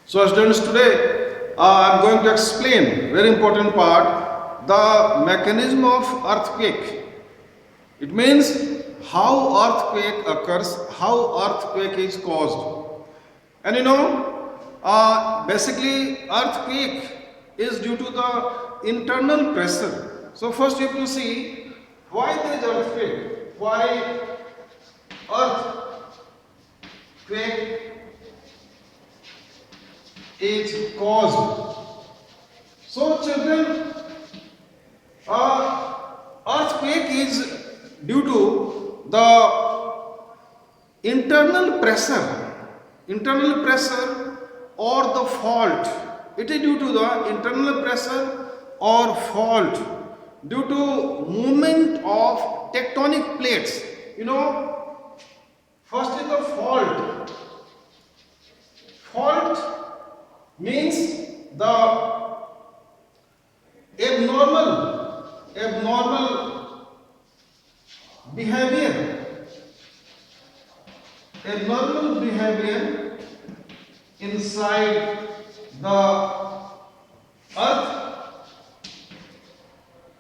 So students, today I am going to explain very important part, the mechanism of earthquake. It means how earthquake occurs, how earthquake is caused. And basically earthquake is due to the internal pressure. So first you have to see why there is earthquake, why earthquake is caused. So children, earthquake is due to the internal pressure or the fault. It is due to the internal pressure or fault due to movement of tectonic plates. First is the fault. Fault means the abnormal behavior inside the earth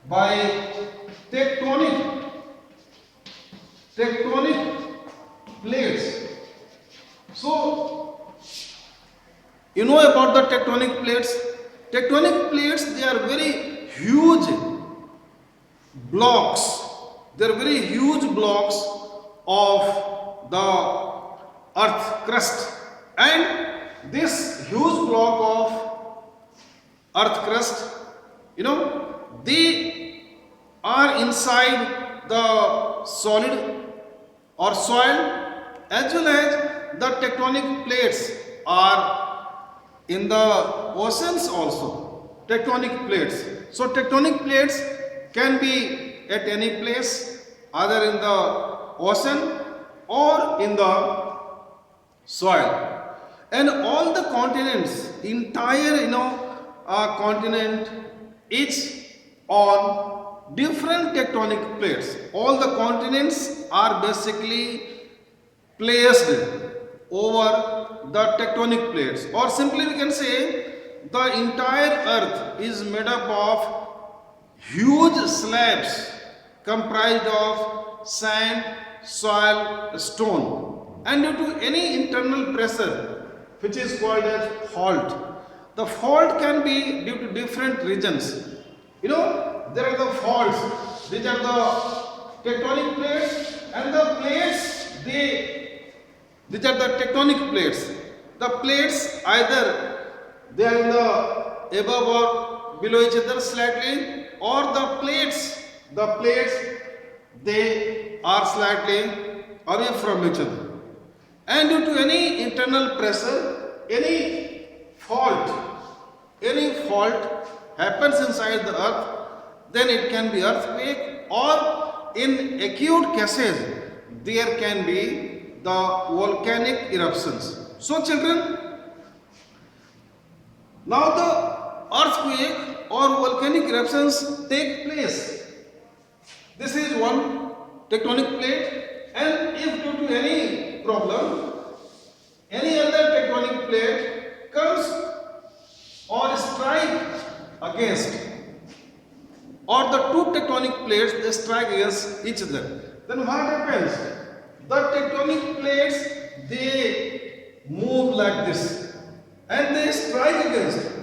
by tectonic plates. So you know about the tectonic plates. Tectonic plates, they are very huge blocks. They are very huge blocks of the earth crust, and this huge block of earth crust, they are inside the solid or soil, as well as the tectonic plates are in the oceans also. Tectonic plates. So tectonic plates can be at any place, either in the ocean or in the soil. And all the continents, entire continent is on different tectonic plates. All the continents are basically placed over the tectonic plates, or simply we can say the entire earth is made up of huge slabs comprised of sand, soil, stone, and due to any internal pressure which is called as fault. The fault can be due to different regions. There are the faults, these are the tectonic plates, and the plates, these are the tectonic plates. The plates, either they are in the above or below each other slightly, or the plates they are slightly away from each other. And due to any internal pressure, any fault happens inside the earth, then it can be earthquake, or in acute cases there can be the volcanic eruptions. So children, now the earthquake or volcanic eruptions take place. This is one tectonic plate, and if due to any problem, any other tectonic plate comes or strike against, or the two tectonic plates they strike against each other, then what happens? The tectonic plates, they move like this, and they strike against,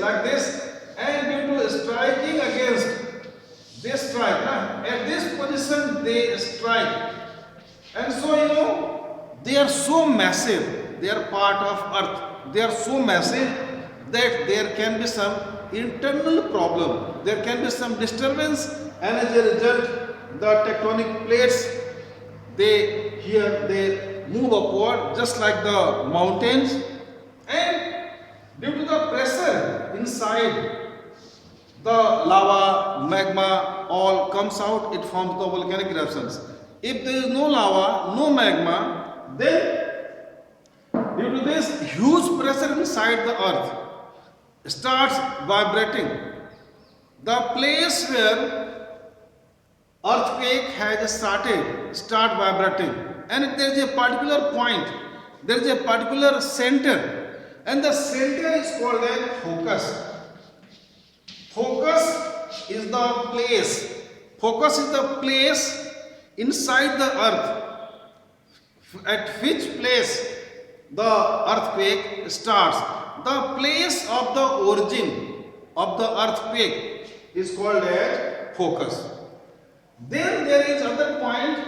like this, and due to striking against, they strike. At this position they strike, and so they are so massive, they are part of earth, they are so massive that there can be some internal problem, there can be some disturbance, and as a result the tectonic plates, they move upward just like the mountains, and due to the pressure inside, the lava, magma all comes out, it forms the volcanic eruptions. If there is no lava, no magma, then due to this huge pressure inside the earth starts vibrating. The place where earthquake has start vibrating, and there is a particular point there is a particular center, and the center is called as focus. Focus is the place. Focus is the place inside the earth at which place the earthquake starts. The place of the origin of the earthquake is called as focus. Then there is other point,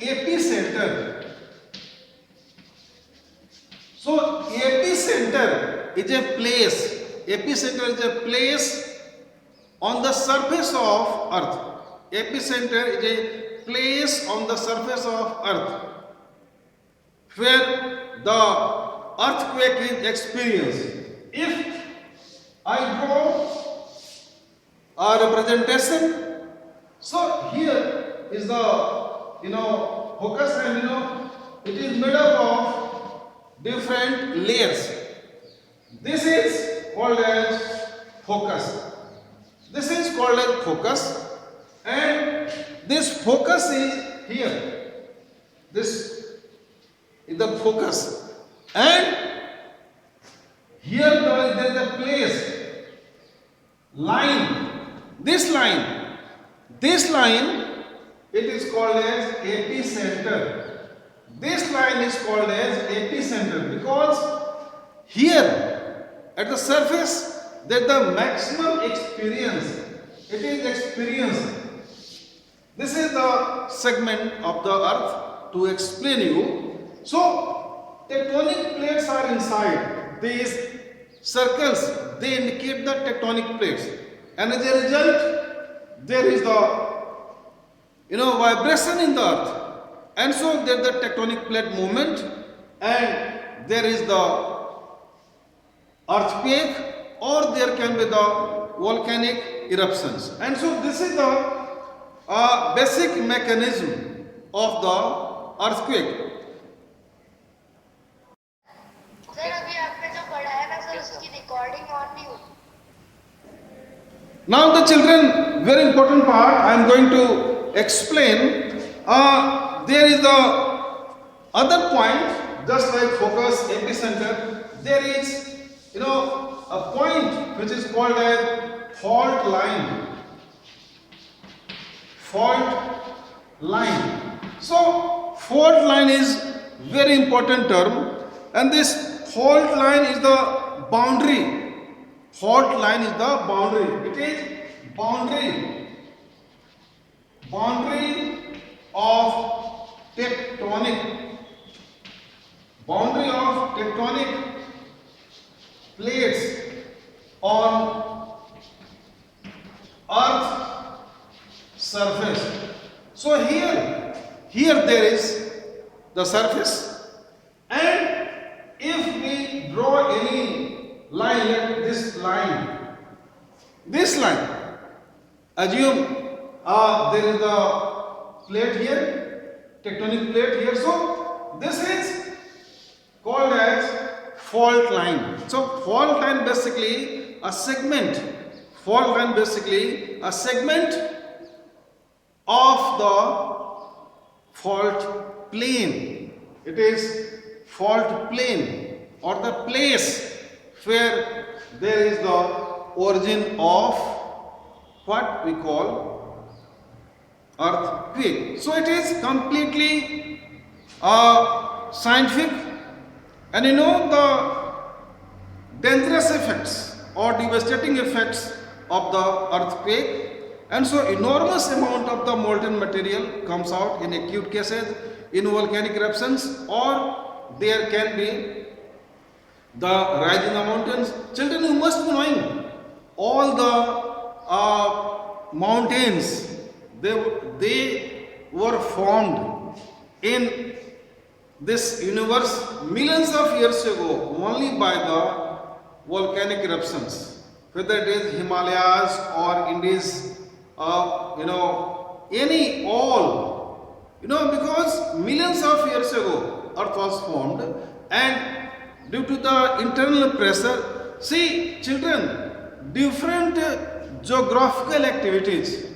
epicenter. So epicenter is a place. Epicenter is a place on the surface of earth. Epicenter is a place on the surface of earth where the earthquake is experienced. If I draw a representation, so here is the focus, and it is made up of different layers. This is called as focus. This is called as focus, and this focus is here. This is the focus, and here there is a place, line. This line, it is called as epicenter. This line is called as epicenter because here at the surface there is the maximum experience. It is experienced. This is the segment of the earth to explain you. So tectonic plates are inside. These circles, they indicate the tectonic plates, and as a result there is the vibration in the earth, and so there is the tectonic plate movement, and there is the earthquake, or there can be the volcanic eruptions. And so this is the basic mechanism of the earthquake. Sir अभी आपने जो पढ़ाया ना sir उसकी recording on नहीं हुई. Now the children, very important part I am going to explain. There is the other point, just like focus, epicenter, there is a point which is called as fault line. Fault line. So fault line is very important term, and this fault line is the boundary. Fault line is the boundary. It is boundary of tectonic plates on earth surface. So here there is the surface, and if we draw any line, like this line, assume there is a plate here, tectonic plate here, so this is called as fault line. So fault line basically a segment of the fault plane. It is fault plane, or the place where there is the origin of what we call earthquake. So it is completely scientific, and the dangerous effects or devastating effects of the earthquake, and so enormous amount of the molten material comes out in acute cases, in volcanic eruptions, or there can be the rise in the mountains. Children, you must be knowing all the mountains, they were formed in this universe millions of years ago only by the volcanic eruptions, whether it is Himalayas or Indies, because millions of years ago earth was formed, and due to the internal pressure, see children, different geographical activities,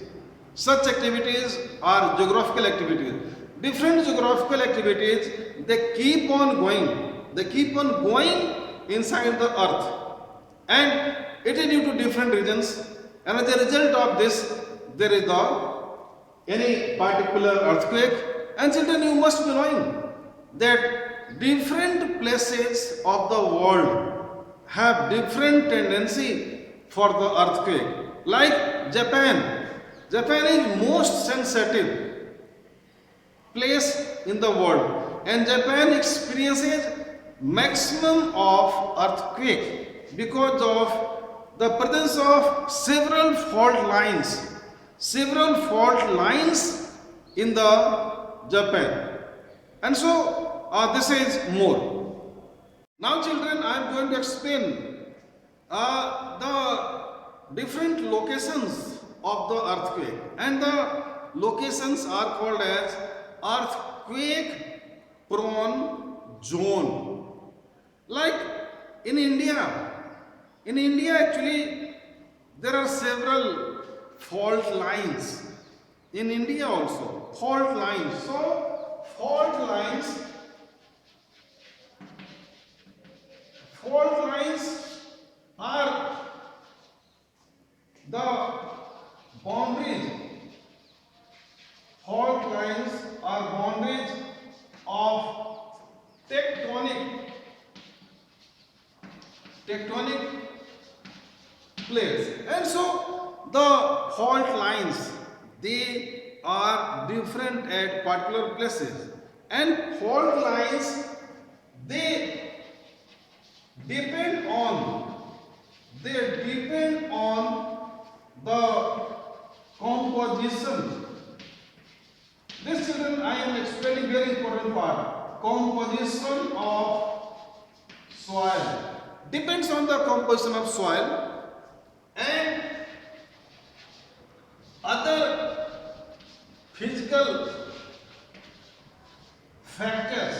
such activities are geographical activities, different geographical activities, they keep on going, they keep on going inside the earth, and it is due to different reasons, and as a result of this there is the any particular earthquake. And children, you must be knowing that different places of the world have different tendency for the earthquake. Like Japan is most sensitive place in the world, and Japan experiences maximum of earthquake because of the presence of several fault lines in the Japan. And so this is more. Now children, I am going to explain the different locations of the earthquake, and the locations are called as earthquake prone zone. Like in India actually there are several fault lines in India also, fault lines. So fault lines are the boundaries. Fault lines are boundaries of tectonic plates. And so the fault lines, they are different at particular places, and fault lines, they depend on the composition. This children, I am explaining very important part. Composition of soil depends on the composition of soil and other physical factors.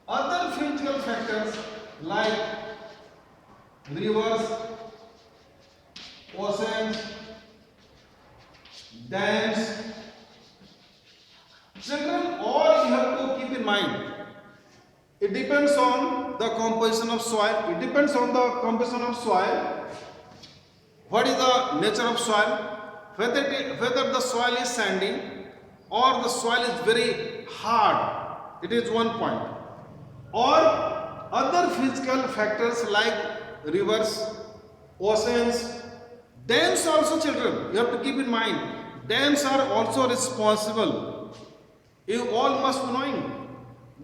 Other physical factors like rivers, oceans, dams. Children, all you have to keep in mind, it depends on the composition of soil. It depends on the composition of soil. What is the nature of soil? Whether the soil is sandy or the soil is very hard. It is one point. Or other physical factors like rivers, oceans, dams also, children. You have to keep in mind, dams are also responsible. You all must be knowing.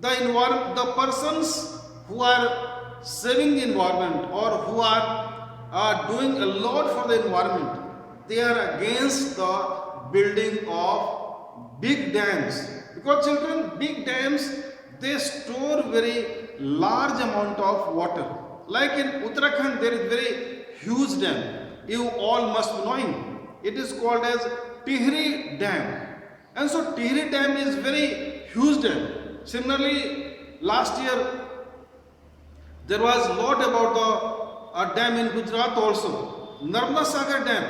The persons who are saving the environment or who are doing a lot for the environment, they are against the building of big dams. Because children, big dams, they store very large amount of water. Like in Uttarakhand, there is very huge dam. You all must be knowing. It is called as Tihri Dam. And so Tihri Dam is very huge dam. Similarly, last year there was a lot about the dam in Gujarat also, Narmada Sagar Dam.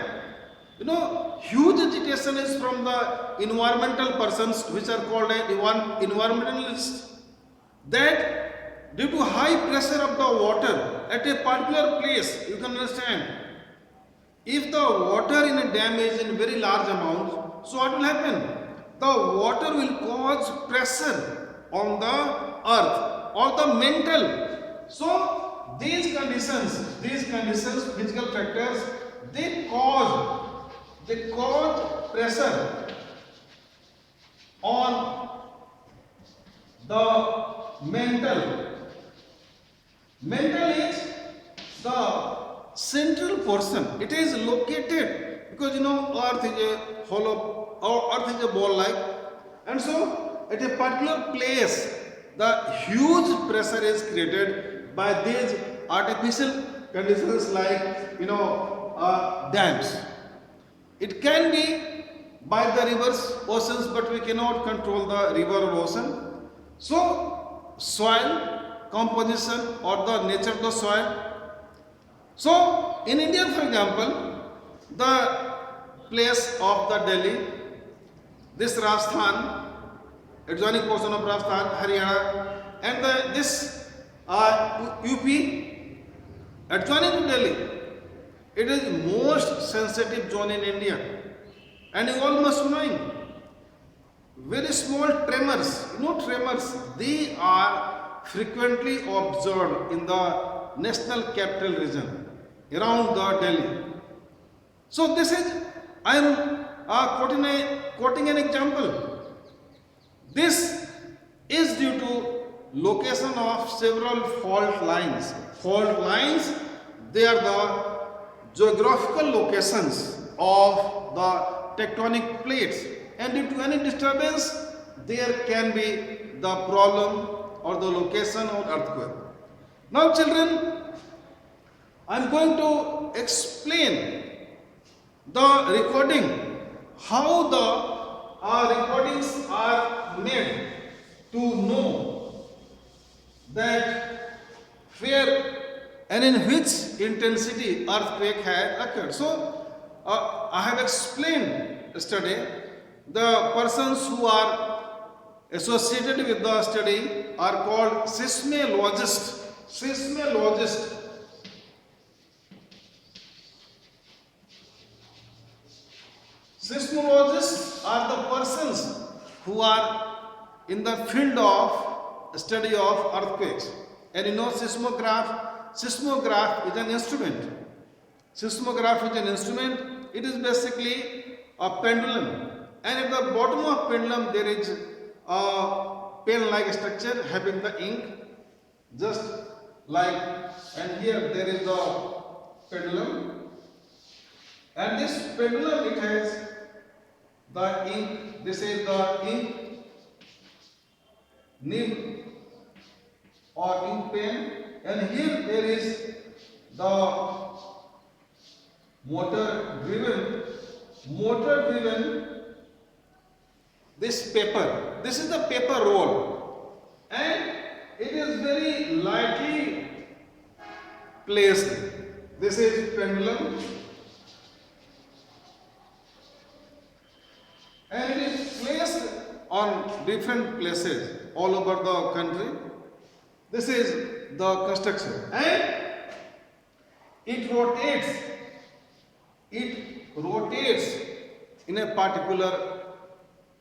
You know, huge agitation is from the environmental persons, which are called environmentalists, that due to high pressure of the water at a particular place, you can understand, if the water in a dam is in very large amount, so what will happen? The water will cause pressure on the earth or the mantle. So these conditions, physical factors, they cause pressure on the mantle. Mantle is the central portion. It is located because you know earth is a hollow, or earth is a ball like, and so at a particular place the huge pressure is created by these artificial conditions like dams. It can be by the rivers, oceans, but we cannot control the river or ocean. So soil composition or the nature of the soil. So in India, for example, the place of the Delhi, this Rajasthan, adjoining portion of Rajasthan, Haryana, and this UP adjoining to Delhi. It is most sensitive zone in India, and you all must knowing. Very small tremors, tremors, they are frequently observed in the national capital region around the Delhi. So this is, I am quoting an example. This is due to location of several fault lines. Fault lines, they are the geographical locations of the tectonic plates, and due to any disturbance there can be the problem or the location of earthquake. Now children, I am going to explain the recording, how the recordings are made to know that where and in which intensity earthquake had occurred. So I have explained yesterday, the persons who are associated with the study are called seismologists. Seismologists. Seismologists are the persons who are in the field of study of earthquakes. And seismograph is an instrument. Seismograph is an instrument. It is basically a pendulum. And at the bottom of pendulum there is a pen-like structure having the ink, just like, and here there is the pendulum. And this pendulum, it has the ink. This is the ink nib or ink pen, and here there is the motor driven this paper. This is the paper roll, and it is very lightly placed. This is pendulum, and it is placed on different places all over the country. This is the construction, and it rotates in a particular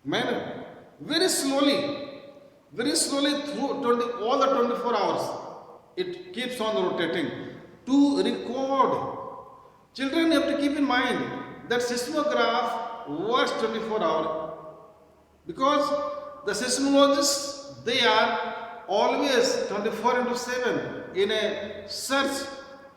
manner, very slowly through all the 24 hours. It keeps on rotating to record. Children, you have to keep in mind that seismograph works 24 hours because the seismologists, they are always 24/7 in a search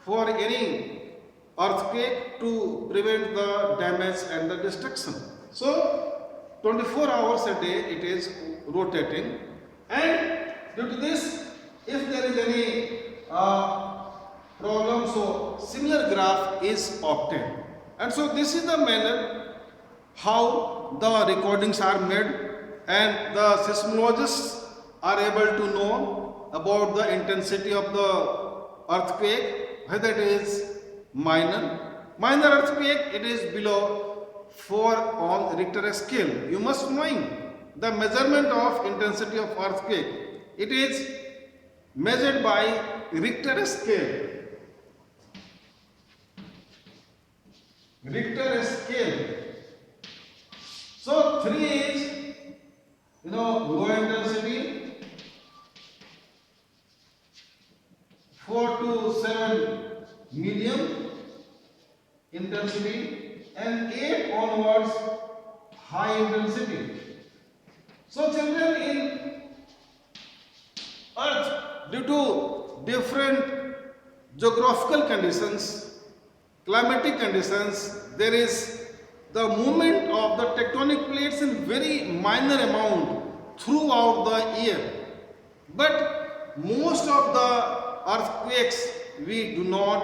for any earthquake to prevent the damage and the destruction. So 24 hours a day it is rotating, and due to this, if there is any problem, so similar graph is obtained. And so this is the manner how the recordings are made, and the seismologists are able to know about the intensity of the earthquake, whether it is minor earthquake, it is below 4 on Richter scale. You must knowing the measurement of intensity of earthquake. It is measured by Richter scale. Richter scale. So 3 is low intensity, 4 to 7 medium intensity, and 8 onwards high intensity. So children, in earth, due to different geographical conditions, climatic conditions, there is the movement of the tectonic plates in very minor amount throughout the year. But most of the earthquakes we do not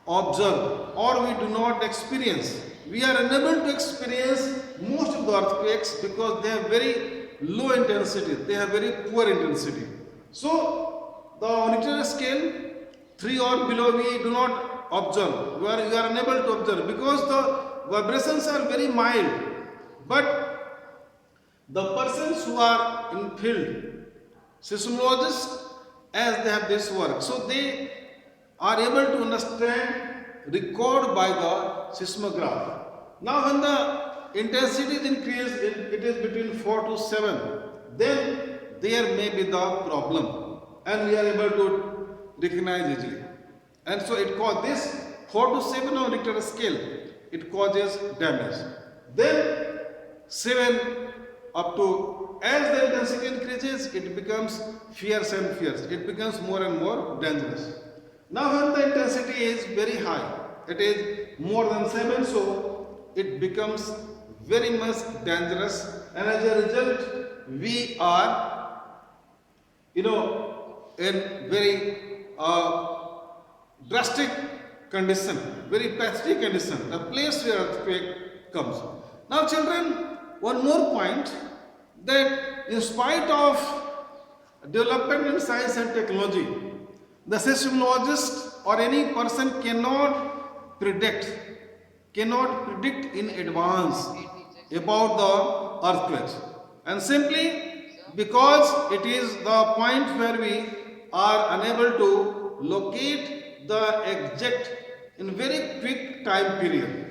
observe or we do not experience. We are unable to experience most of the earthquakes because they have very low intensity, they have very poor intensity. So the on Richter scale 3 or below we do not observe. We are unable to observe because the vibrations are very mild. But the persons who are in field, seismologists, as they have this work, so they are able to understand, record by the seismograph. Now when the intensity is increased, it is between 4 to 7, then there may be the problem, and we are able to recognize easily. And so it causes this 4 to 7 on Richter scale, it causes damage. Then 7 up to, as the intensity increases, it becomes fierce and fierce. It becomes more and more dangerous. Now when the intensity is very high, it is more than 7, so it becomes very much dangerous, and as a result, we are, in very drastic condition, very pathetic condition, the place where earthquake comes. Now children, one more point, that in spite of development in science and technology, the seismologist or any person cannot predict in advance about the earthquakes, and simply because it is the point where we are unable to locate the exact in very quick time period.